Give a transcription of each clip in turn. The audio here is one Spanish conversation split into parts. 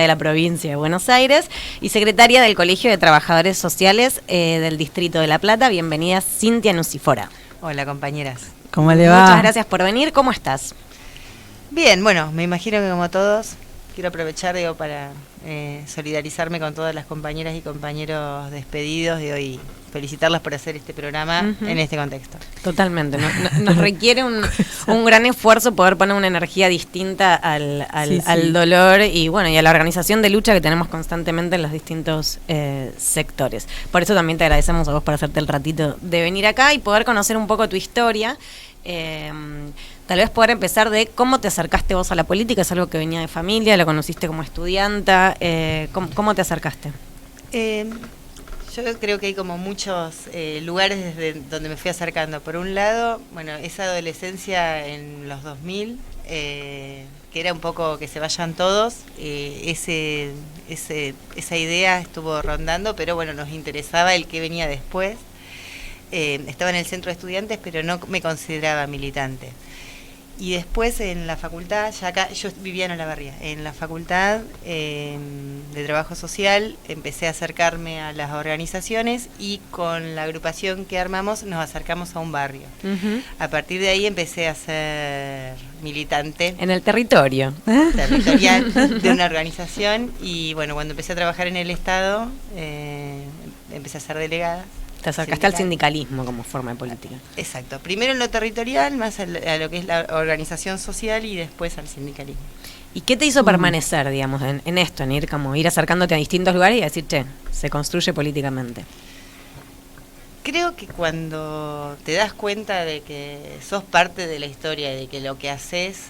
de la provincia de Buenos Aires y secretaria del Colegio de Trabajadores Sociales del Distrito de La Plata. Bienvenida, Cintia Nucifora. Hola, compañeras. ¿Cómo le va? Muchas gracias por venir. ¿Cómo estás? Bien, bueno, me imagino que como todos, quiero aprovechar para solidarizarme con todas las compañeras y compañeros despedidos de hoy, felicitarlas por hacer este programa en este contexto. Totalmente, nos requiere un gran esfuerzo poder poner una energía distinta al dolor y bueno, y a la organización de lucha que tenemos constantemente en los distintos sectores. Por eso también te agradecemos a vos por hacerte el ratito de venir acá y poder conocer un poco tu historia. Tal vez poder empezar de cómo te acercaste vos a la política. Es algo que venía de familia, lo conociste como estudianta. ¿Cómo te acercaste? Yo creo que hay como muchos lugares desde donde me fui acercando. Por un lado, bueno, esa adolescencia en los 2000, que era un poco que se vayan todos, esa idea estuvo rondando, pero bueno, nos interesaba el que venía después. Estaba en el centro de estudiantes, pero no me consideraba militante. Y después en la facultad, ya acá, yo vivía en Olavarría, en la facultad de Trabajo Social empecé a acercarme a las organizaciones y con la agrupación que armamos nos acercamos a un barrio. A partir de ahí empecé a ser militante. En el territorial De una organización y bueno, cuando empecé a trabajar en el Estado, empecé a ser delegada. Te acercaste al sindicalismo como forma de política. Exacto. Primero en lo territorial, más a lo que es la organización social y después al sindicalismo. ¿Y qué te hizo permanecer, digamos, en esto, en ir acercándote a distintos lugares y decir, se construye políticamente? Creo que cuando te das cuenta de que sos parte de la historia y de que lo que haces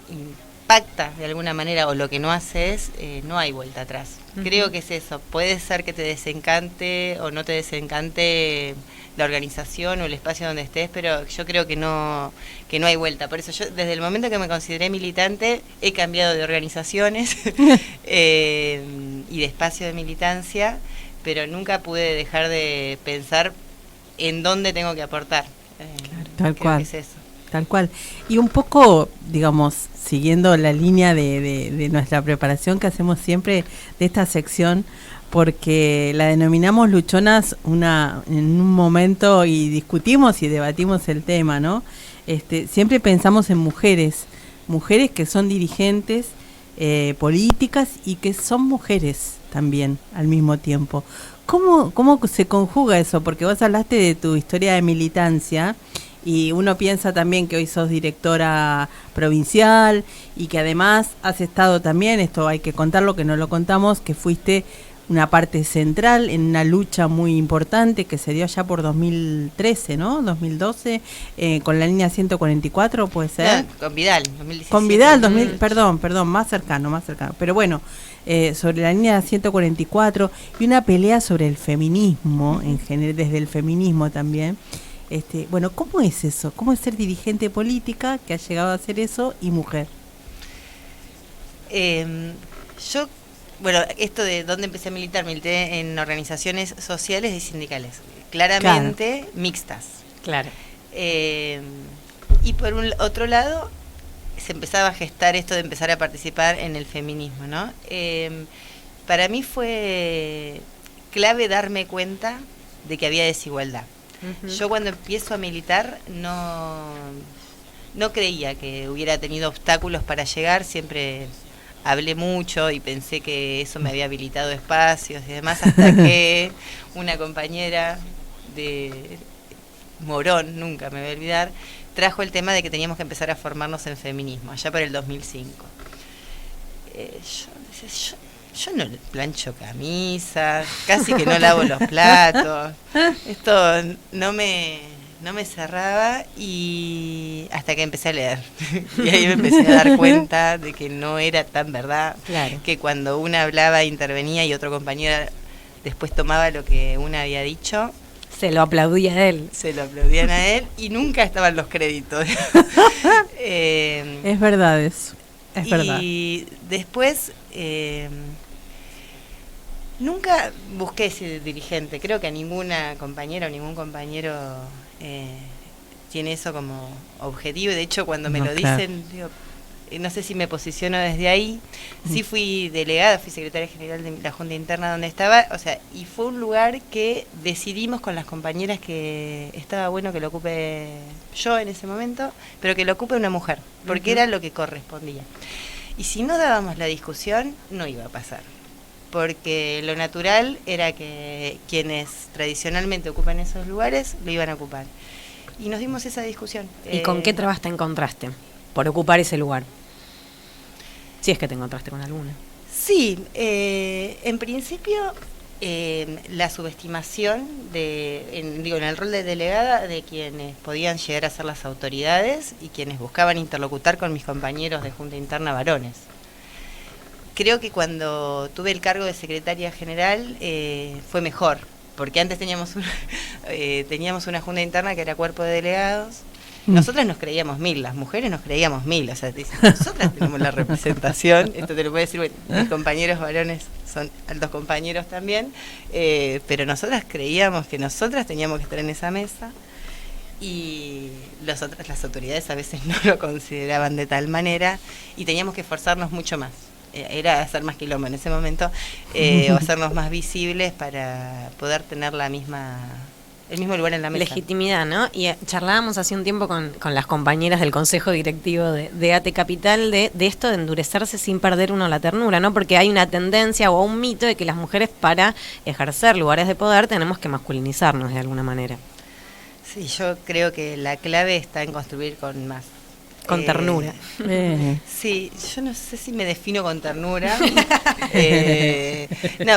impacta de alguna manera o lo que no haces, no hay vuelta atrás. Creo que es eso. Puede ser que te desencante o no te desencante la organización o el espacio donde estés, pero yo creo que no hay vuelta. Por eso yo desde el momento que me consideré militante he cambiado de organizaciones y de espacio de militancia, pero nunca pude dejar de pensar en dónde tengo que aportar. Tal cual. Que es eso. Tal cual. Y un poco, digamos, siguiendo la línea de nuestra preparación que hacemos siempre de esta sección, porque la denominamos luchonas en un momento y discutimos y debatimos el tema, ¿no? Siempre pensamos en mujeres que son dirigentes políticas y que son mujeres también al mismo tiempo. ¿Cómo se conjuga eso? Porque vos hablaste de tu historia de militancia y uno piensa también que hoy sos directora provincial y que además has estado también, esto hay que contarlo, que no lo contamos, que fuiste una parte central en una lucha muy importante que se dio allá por 2013, ¿no? 2012, con la línea 144, ¿puede ser? No, con Vidal, 2017. Con Vidal, perdón, más cercano. Pero bueno, sobre la línea 144 y una pelea sobre el feminismo, en general, desde el feminismo también. Bueno, ¿cómo es eso? ¿Cómo es ser dirigente política que ha llegado a hacer eso y mujer? Esto de dónde empecé a militar, milité en organizaciones sociales y sindicales, claramente mixtas. Claro. Y por otro lado, se empezaba a gestar esto de empezar a participar en el feminismo, ¿no? Para mí fue clave darme cuenta de que había desigualdad. Yo cuando empiezo a militar no creía que hubiera tenido obstáculos para llegar, siempre hablé mucho y pensé que eso me había habilitado espacios y demás, hasta que una compañera de Morón, nunca me voy a olvidar, trajo el tema de que teníamos que empezar a formarnos en feminismo, allá por el 2005. Yo no plancho camisas, casi que no lavo los platos. Esto no me cerraba y hasta que empecé a leer. Y ahí me empecé a dar cuenta de que no era tan verdad. Claro. Que cuando una hablaba, intervenía y otro compañero después tomaba lo que una había dicho. Se lo aplaudía a él. Se lo aplaudían a él y nunca estaban los créditos. Es verdad eso. Es verdad. Y después... nunca busqué ser dirigente. Creo que a ninguna compañera o ningún compañero tiene eso como objetivo. De hecho, cuando me lo dicen, digo, no sé si me posiciono desde ahí. Sí fui delegada, fui secretaria general de la Junta Interna donde estaba, o sea, y fue un lugar que decidimos con las compañeras que estaba bueno que lo ocupe yo en ese momento, pero que lo ocupe una mujer, porque era lo que correspondía. Y si no dábamos la discusión, no iba a pasar, porque lo natural era que quienes tradicionalmente ocupan esos lugares lo iban a ocupar. Y nos dimos esa discusión. ¿Y con qué trabas te encontraste por ocupar ese lugar? Si es que te encontraste con alguna. Sí, en principio la subestimación en el rol de delegada de quienes podían llegar a ser las autoridades y quienes buscaban interlocutar con mis compañeros de Junta Interna varones. Creo que cuando tuve el cargo de secretaria general fue mejor, porque antes teníamos una Junta Interna que era cuerpo de delegados. Nosotras nos creíamos 1000, las mujeres nos creíamos 1000, o sea, nosotras tenemos la representación, esto te lo puedo decir, bueno, mis compañeros varones son altos compañeros también, pero nosotras creíamos que nosotras teníamos que estar en esa mesa y las autoridades a veces no lo consideraban de tal manera y teníamos que esforzarnos mucho más. Era hacer más quilombo en ese momento, o hacernos más visibles para poder tener el mismo lugar en la mesa. Legitimidad, ¿no? Y charlábamos hace un tiempo con las compañeras del Consejo Directivo de ATE Capital de esto de endurecerse sin perder uno la ternura, ¿no? Porque hay una tendencia o un mito de que las mujeres para ejercer lugares de poder tenemos que masculinizarnos de alguna manera. Sí, yo creo que la clave está en construir con más. Con ternura. Sí, yo no sé si me defino con ternura. No,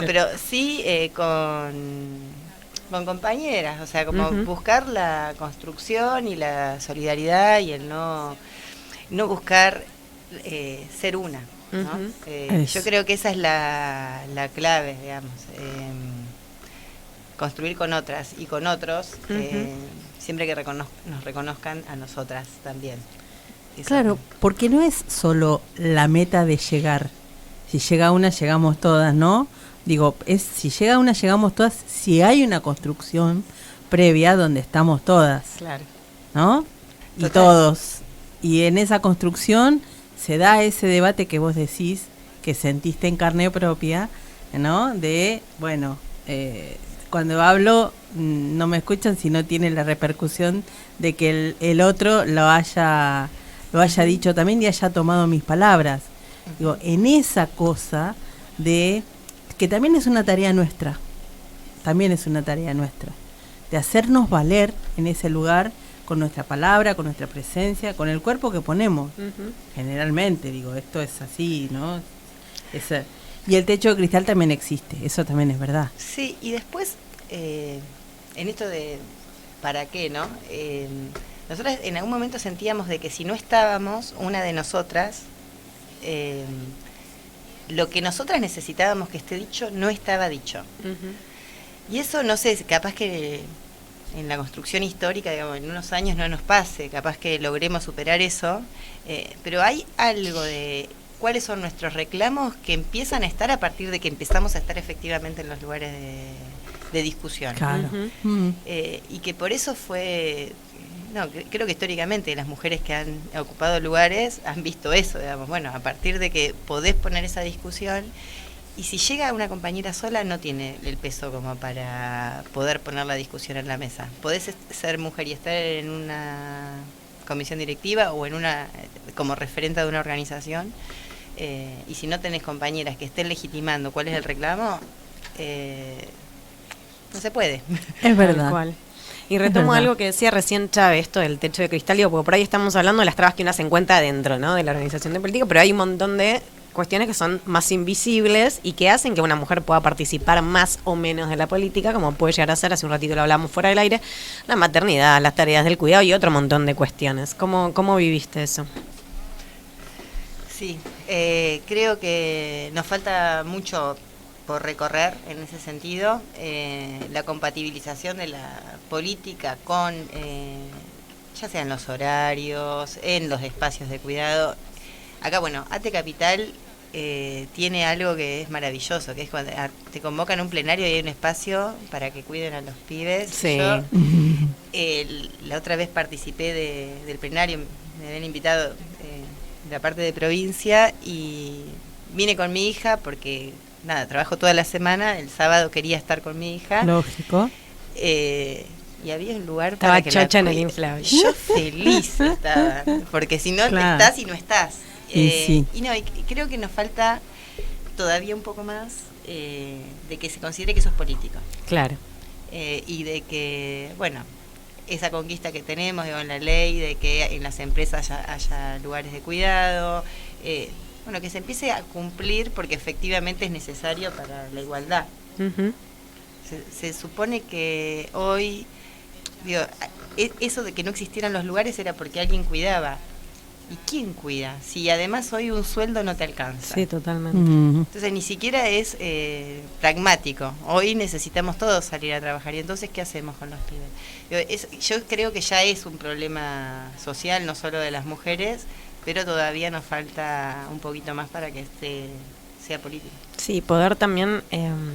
pero sí con compañeras, o sea, como buscar la construcción y la solidaridad y el no buscar ser una, ¿no? Yo creo que esa es la clave, digamos, construir con otras y con otros, siempre que nos reconozcan a nosotras también. Eso. Claro, porque no es solo la meta de llegar. Si llega una, llegamos todas, ¿no? Digo, si llega una, llegamos todas, si hay una construcción previa donde estamos todas. Claro. ¿No? Total. Y todos. Y en esa construcción se da ese debate que vos decís, que sentiste en carne propia, ¿no? De, bueno, cuando hablo no me escuchan si no tiene la repercusión de que el otro lo haya dicho también y haya tomado mis palabras. Digo, en esa cosa de que también es una tarea nuestra, de hacernos valer en ese lugar con nuestra palabra, con nuestra presencia, con el cuerpo que ponemos. Generalmente, digo, esto es así, ¿no? Y el techo de cristal también existe, eso también es verdad. Sí, y después, en esto de ¿para qué, no? Nosotras en algún momento sentíamos de que si no estábamos, una de nosotras, lo que nosotras necesitábamos que esté dicho, no estaba dicho. Y eso, no sé, capaz que en la construcción histórica, digamos, en unos años no nos pase, capaz que logremos superar eso, pero hay algo de cuáles son nuestros reclamos que empiezan a estar a partir de que empezamos a estar efectivamente en los lugares de discusión. Claro. Y que por eso fue... No, creo que históricamente las mujeres que han ocupado lugares han visto eso, digamos, bueno, a partir de que podés poner esa discusión, y si llega una compañera sola no tiene el peso como para poder poner la discusión en la mesa. Podés ser mujer y estar en una comisión directiva o en como referente de una organización, y si no tenés compañeras que estén legitimando cuál es el reclamo, no se puede. Es verdad. Tal cual. Y retomo algo que decía recién Chávez, esto del techo de cristal, digo, porque por ahí estamos hablando de las trabas que uno se encuentra dentro, ¿no?, de la organización de política, pero hay un montón de cuestiones que son más invisibles y que hacen que una mujer pueda participar más o menos de la política, como puede llegar a ser, hace un ratito lo hablamos fuera del aire, la maternidad, las tareas del cuidado y otro montón de cuestiones. ¿Cómo viviste eso? Sí, creo que nos falta mucho por recorrer en ese sentido, la compatibilización de la política con, ya sea en los horarios, en los espacios de cuidado. Acá, bueno, ATE Capital tiene algo que es maravilloso, que es cuando te convocan a un plenario y hay un espacio para que cuiden a los pibes. Sí. Yo la otra vez participé del plenario, me habían invitado la parte de provincia, y vine con mi hija porque, nada, trabajo toda la semana, el sábado quería estar con mi hija. Lógico. Y había un lugar estaba para que chocha en la el inflable. Yo feliz estaba, porque si no, claro, estás y no estás. Sí. Y no, y creo que nos falta todavía un poco más de que se considere que eso es político. Claro. Y de que, bueno, esa conquista que tenemos, digo, en la ley, de que en las empresas haya lugares de cuidado, bueno, que se empiece a cumplir porque efectivamente es necesario para la igualdad. Uh-huh. Se supone que hoy, digo, eso de que no existieran los lugares era porque alguien cuidaba. ¿Y quién cuida? Si además hoy un sueldo no te alcanza. Sí, totalmente. Entonces ni siquiera es pragmático. Hoy necesitamos todos salir a trabajar. ¿Y entonces qué hacemos con los pibes? Yo creo que ya es un problema social, no solo de las mujeres, pero todavía nos falta un poquito más para que sea político. Sí, poder también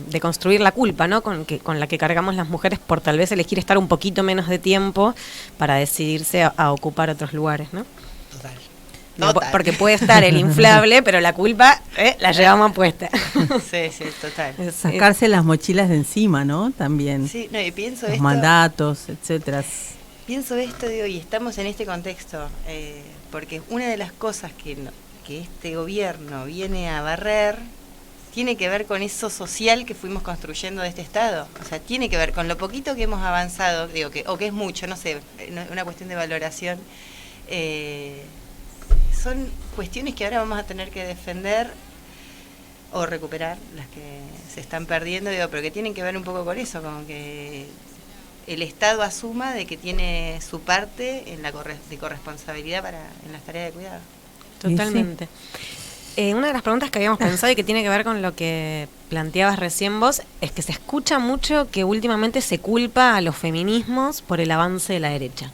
deconstruir la culpa, ¿no? Con la que cargamos las mujeres por tal vez elegir estar un poquito menos de tiempo para decidirse a ocupar otros lugares, ¿no? Total. No, porque puede estar el inflable, pero la culpa la llevamos puesta. Sí, total. Sacarse las mochilas de encima, ¿no? También. Sí, no, y pienso los mandatos, etcétera. Pienso esto, digo, y estamos en este contexto, porque una de las cosas que este gobierno viene a barrer tiene que ver con eso social que fuimos construyendo de este Estado. O sea, tiene que ver con lo poquito que hemos avanzado, digo, o que es mucho, no sé, una cuestión de valoración. Son cuestiones que ahora vamos a tener que defender o recuperar, las que se están perdiendo, digo, pero que tienen que ver un poco con eso, con que el Estado asuma de que tiene su parte en de corresponsabilidad en las tareas de cuidado. Totalmente. Sí. Una de las preguntas que habíamos pensado y que tiene que ver con lo que planteabas recién vos, es que se escucha mucho que últimamente se culpa a los feminismos por el avance de la derecha.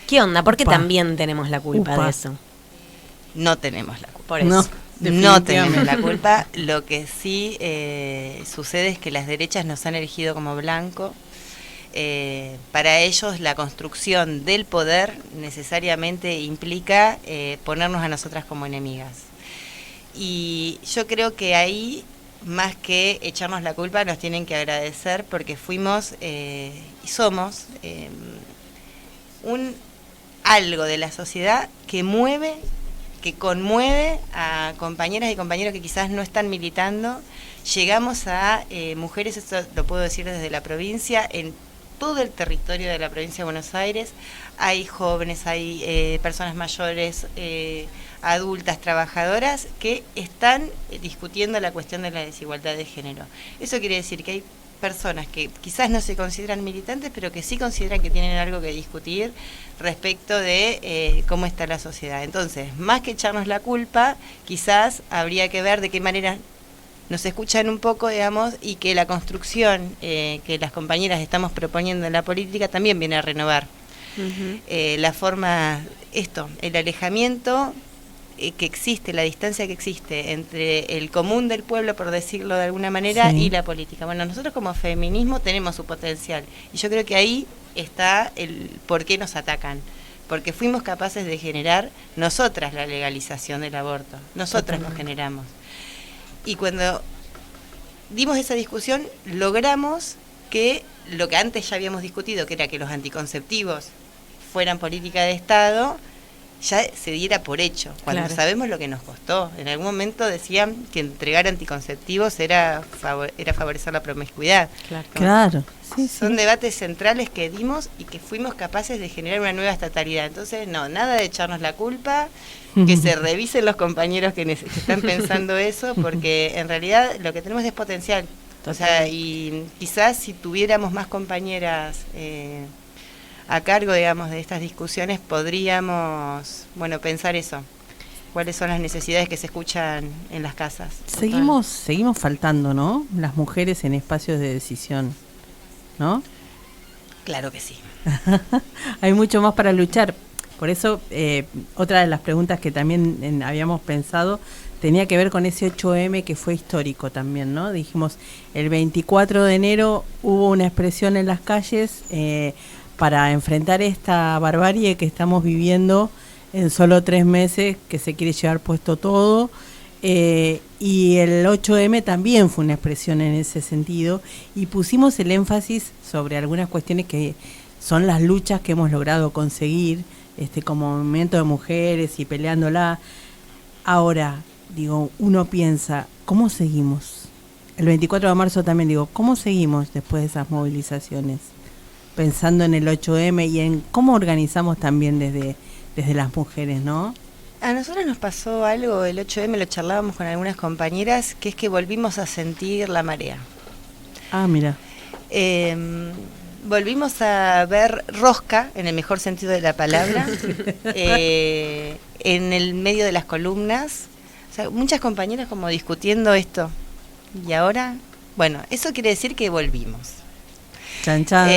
¿Qué onda? ¿Por qué también tenemos la culpa de eso? No tenemos la culpa. Por eso. No tenemos la culpa. Lo que sí sucede es que las derechas nos han elegido como blanco. Para ellos la construcción del poder necesariamente implica ponernos a nosotras como enemigas. Y yo creo que ahí, más que echarnos la culpa, nos tienen que agradecer porque fuimos y somos algo de la sociedad que mueve, que conmueve a compañeras y compañeros que quizás no están militando. Llegamos a mujeres, esto lo puedo decir desde la provincia, en todo el territorio de la provincia de Buenos Aires hay jóvenes, hay personas mayores, adultas, trabajadoras que están discutiendo la cuestión de la desigualdad de género. Eso quiere decir que hay personas que quizás no se consideran militantes, pero que sí consideran que tienen algo que discutir respecto de cómo está la sociedad. Entonces, más que echarnos la culpa, quizás habría que ver de qué manera nos escuchan un poco, digamos, y que la construcción que las compañeras estamos proponiendo en la política también viene a renovar. Uh-huh. La forma, el alejamiento que existe, la distancia que existe entre el común del pueblo, por decirlo de alguna manera, sí, y la política. Bueno, nosotros como feminismo tenemos su potencial, y yo creo que ahí está el por qué nos atacan. Porque fuimos capaces de generar nosotras la legalización del aborto, nosotras lo generamos. Y cuando dimos esa discusión, logramos que lo que antes ya habíamos discutido, que era que los anticonceptivos fueran política de Estado, ya se diera por hecho, cuando sabemos lo que nos costó. En algún momento decían que entregar anticonceptivos era favorecer la promiscuidad. Claro. Son debates centrales que dimos y que fuimos capaces de generar una nueva estatalidad. Entonces, no, nada de echarnos la culpa, que se revisen los compañeros que están pensando eso, porque en realidad lo que tenemos es potencial. O sea, y quizás si tuviéramos más compañeras a cargo, digamos, de estas discusiones, podríamos, pensar eso. ¿Cuáles son las necesidades que se escuchan en las casas? Seguimos faltando, ¿no? Las mujeres en espacios de decisión, ¿no? Claro que sí. Hay mucho más para luchar. Por eso, otra de las preguntas que también habíamos pensado tenía que ver con ese 8M que fue histórico también, ¿no? Dijimos, el 24 de enero hubo una expresión en las calles para enfrentar esta barbarie que estamos viviendo en solo 3 meses, que se quiere llevar puesto todo. Y el 8M también fue una expresión en ese sentido, y pusimos el énfasis sobre algunas cuestiones que son las luchas que hemos logrado conseguir como movimiento de mujeres y peleándola. Ahora, digo, uno piensa, ¿cómo seguimos? El 24 de marzo también digo, ¿cómo seguimos después de esas movilizaciones? Pensando en el 8M y en cómo organizamos también desde las mujeres, ¿no? A nosotros nos pasó algo, el 8M lo charlábamos con algunas compañeras, que es que volvimos a sentir la marea. Ah, mira. Volvimos a ver rosca, en el mejor sentido de la palabra, en el medio de las columnas. O sea, muchas compañeras como discutiendo esto. Y ahora, bueno, eso quiere decir que volvimos. Chan, chan.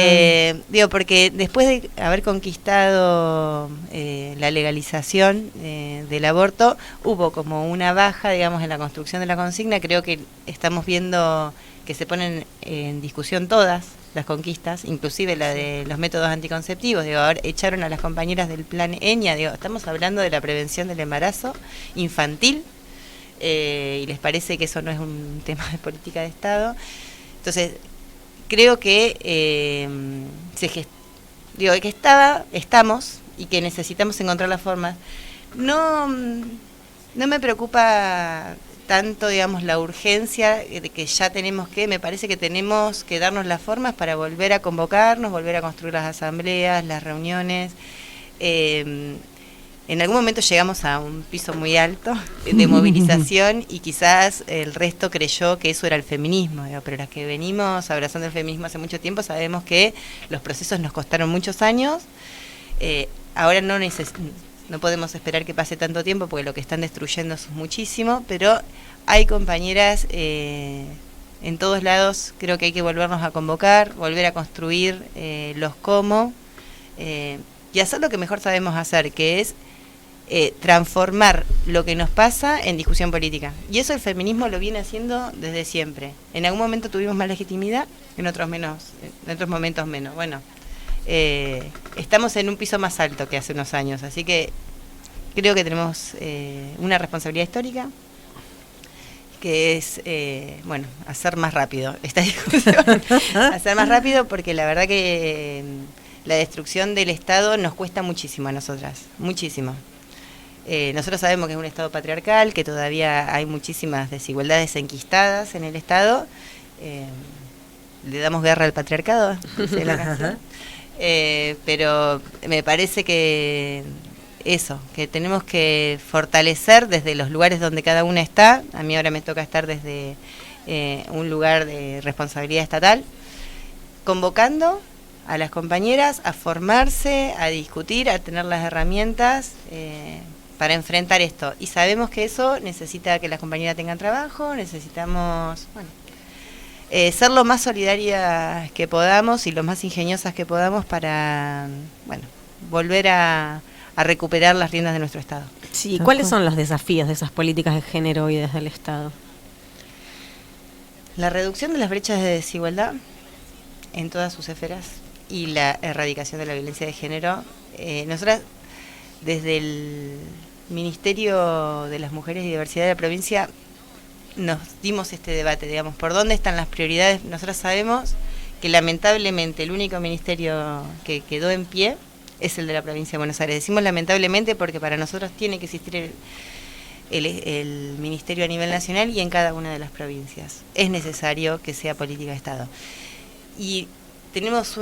Digo, porque después de haber conquistado la legalización del aborto, hubo como una baja, digamos, en la construcción de la consigna. Creo que estamos viendo que se ponen en discusión todas las conquistas, inclusive la de los métodos anticonceptivos. Digo, ahora echaron a las compañeras del plan EñA. Digo, estamos hablando de la prevención del embarazo infantil, y les parece que eso no es un tema de política de Estado. Entonces, creo que estamos y que necesitamos encontrar las formas. No me preocupa tanto, digamos, la urgencia de que ya me parece que tenemos que darnos las formas para volver a convocarnos, volver a construir las asambleas, las reuniones. En algún momento llegamos a un piso muy alto de movilización y quizás el resto creyó que eso era el feminismo, pero las que venimos abrazando el feminismo hace mucho tiempo sabemos que los procesos nos costaron muchos años. Ahora no podemos esperar que pase tanto tiempo porque lo que están destruyendo es muchísimo, pero hay compañeras en todos lados. Creo que hay que volvernos a convocar, volver a construir los cómo, y hacer lo que mejor sabemos hacer, que es transformar lo que nos pasa en discusión política. Y eso el feminismo lo viene haciendo desde siempre. En algún momento tuvimos más legitimidad, en otros momentos menos. Bueno, estamos en un piso más alto que hace unos años, así que creo que tenemos una responsabilidad histórica, que es, hacer más rápido esta discusión. Hacer más rápido, porque la verdad que la destrucción del Estado nos cuesta muchísimo a nosotras, muchísimo. Nosotros sabemos que es un Estado patriarcal, que todavía hay muchísimas desigualdades enquistadas en el Estado. Le damos guerra al patriarcado, dice la canción. Pero me parece que que tenemos que fortalecer desde los lugares donde cada una está. A mí ahora me toca estar desde un lugar de responsabilidad estatal, convocando a las compañeras a formarse, a discutir, a tener las herramientas para enfrentar esto. Y sabemos que eso necesita que las compañeras tengan trabajo, necesitamos ser lo más solidarias que podamos y lo más ingeniosas que podamos para volver a recuperar las riendas de nuestro Estado. Sí, ¿cuáles son los desafíos de esas políticas de género y desde el Estado? La reducción de las brechas de desigualdad en todas sus esferas y la erradicación de la violencia de género. Nosotras, desde el Ministerio de las Mujeres y Diversidad de la provincia, nos dimos este debate, digamos, por dónde están las prioridades. Nosotros sabemos que lamentablemente el único ministerio que quedó en pie es el de la provincia de Buenos Aires. Decimos lamentablemente porque para nosotros tiene que existir el ministerio a nivel nacional y en cada una de las provincias. Es necesario que sea política de Estado. Y tenemos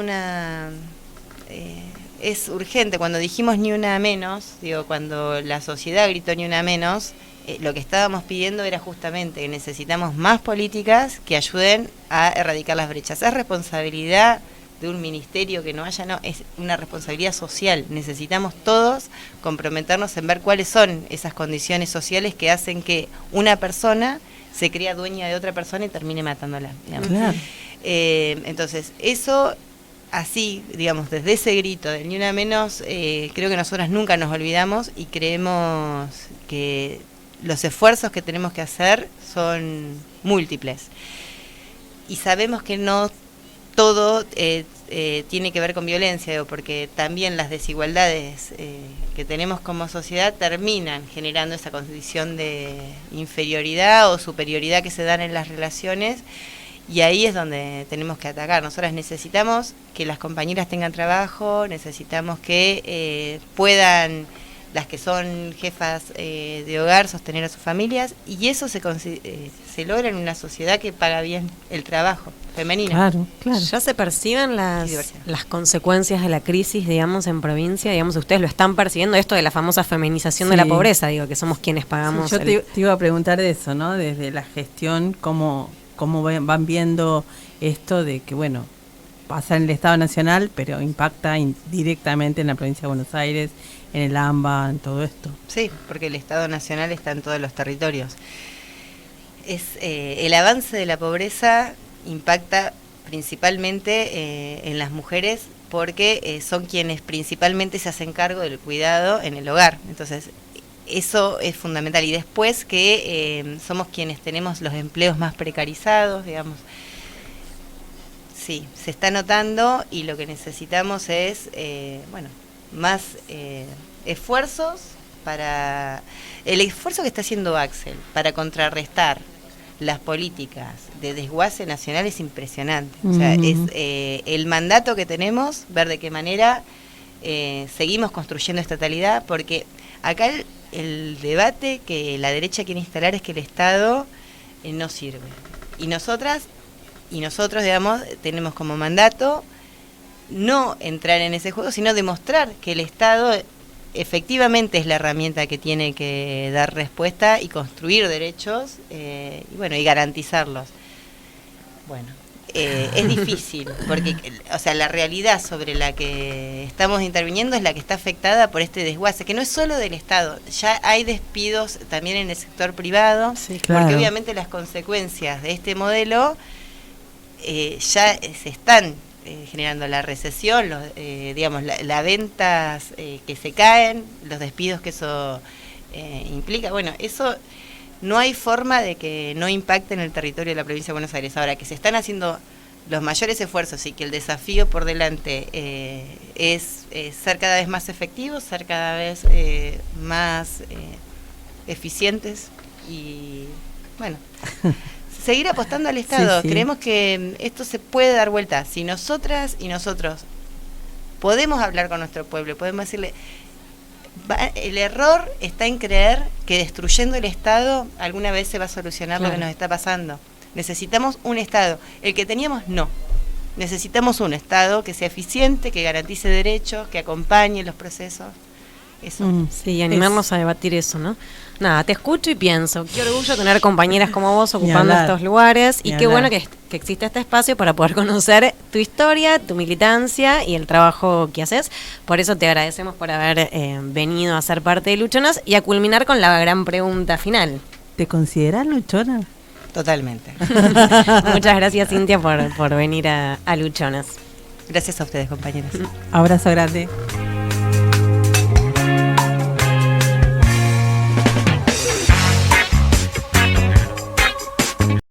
es urgente. Cuando dijimos ni una menos, cuando la sociedad gritó ni una menos, lo que estábamos pidiendo era justamente que necesitamos más políticas que ayuden a erradicar las brechas. Es responsabilidad de un ministerio que no haya, no, es una responsabilidad social. Necesitamos todos comprometernos en ver cuáles son esas condiciones sociales que hacen que una persona se crea dueña de otra persona y termine matándola, digamos. Claro. Entonces, eso, así, digamos, desde ese grito del ni una menos, creo que nosotras nunca nos olvidamos y creemos que los esfuerzos que tenemos que hacer son múltiples. Y sabemos que no todo tiene que ver con violencia, porque también las desigualdades que tenemos como sociedad terminan generando esa condición de inferioridad o superioridad que se dan en las relaciones, y ahí es donde tenemos que atacar. Nosotras necesitamos que las compañeras tengan trabajo, necesitamos que puedan, las que son jefas de hogar, sostener a sus familias, y eso se logra en una sociedad que paga bien el trabajo femenino. Claro, claro. ¿Ya se perciben las consecuencias de la crisis, digamos, en provincia? Digamos, ustedes lo están percibiendo, esto de la famosa feminización de la pobreza, digo, que somos quienes pagamos. Sí, yo te iba a preguntar de eso, ¿no? Desde la gestión, ¿cómo van viendo esto de que, bueno, pasa en el Estado Nacional, pero impacta directamente en la provincia de Buenos Aires, en el AMBA, en todo esto? Sí, porque el Estado Nacional está en todos los territorios. El avance de la pobreza impacta principalmente en las mujeres, porque son quienes principalmente se hacen cargo del cuidado en el hogar. Entonces, eso es fundamental. Y después que somos quienes tenemos los empleos más precarizados, digamos. Sí, se está notando, y lo que necesitamos es, más esfuerzos para... El esfuerzo que está haciendo Axel para contrarrestar las políticas de desguace nacional es impresionante. O sea, es el mandato que tenemos, ver de qué manera seguimos construyendo estatalidad, porque acá el debate que la derecha quiere instalar es que el Estado no sirve. Y nosotros, digamos, tenemos como mandato no entrar en ese juego, sino demostrar que el Estado efectivamente es la herramienta que tiene que dar respuesta y construir derechos, y garantizarlos. Bueno, es difícil, porque, o sea, la realidad sobre la que estamos interviniendo es la que está afectada por este desguace, que no es solo del Estado, ya hay despidos también en el sector privado, sí, claro, porque obviamente las consecuencias de este modelo ya se están generando, la recesión, digamos, las ventas que se caen, los despidos que eso implica. Bueno, eso no hay forma de que no impacte en el territorio de la provincia de Buenos Aires. Ahora, que se están haciendo los mayores esfuerzos y que el desafío por delante es ser cada vez más efectivos, ser cada vez más eficientes y, bueno... seguir apostando al Estado. Sí, sí. Creemos que esto se puede dar vuelta. Si nosotras y nosotros podemos hablar con nuestro pueblo, podemos decirle, el error está en creer que destruyendo el Estado alguna vez se va a solucionar lo que nos está pasando. Necesitamos un Estado. El que teníamos, no. Necesitamos un Estado que sea eficiente, que garantice derechos, que acompañe los procesos. Eso. Sí, animarnos a debatir eso, ¿no? Nada, te escucho y pienso, qué orgullo tener compañeras como vos ocupando estos lugares, y qué bueno que existe este espacio para poder conocer tu historia, tu militancia y el trabajo que haces. Por eso te agradecemos por haber venido a ser parte de Luchonas, y a culminar con la gran pregunta final. ¿Te consideras luchona? Totalmente. Muchas gracias, Cintia, por venir a Luchonas. Gracias a ustedes, compañeras. Abrazo grande.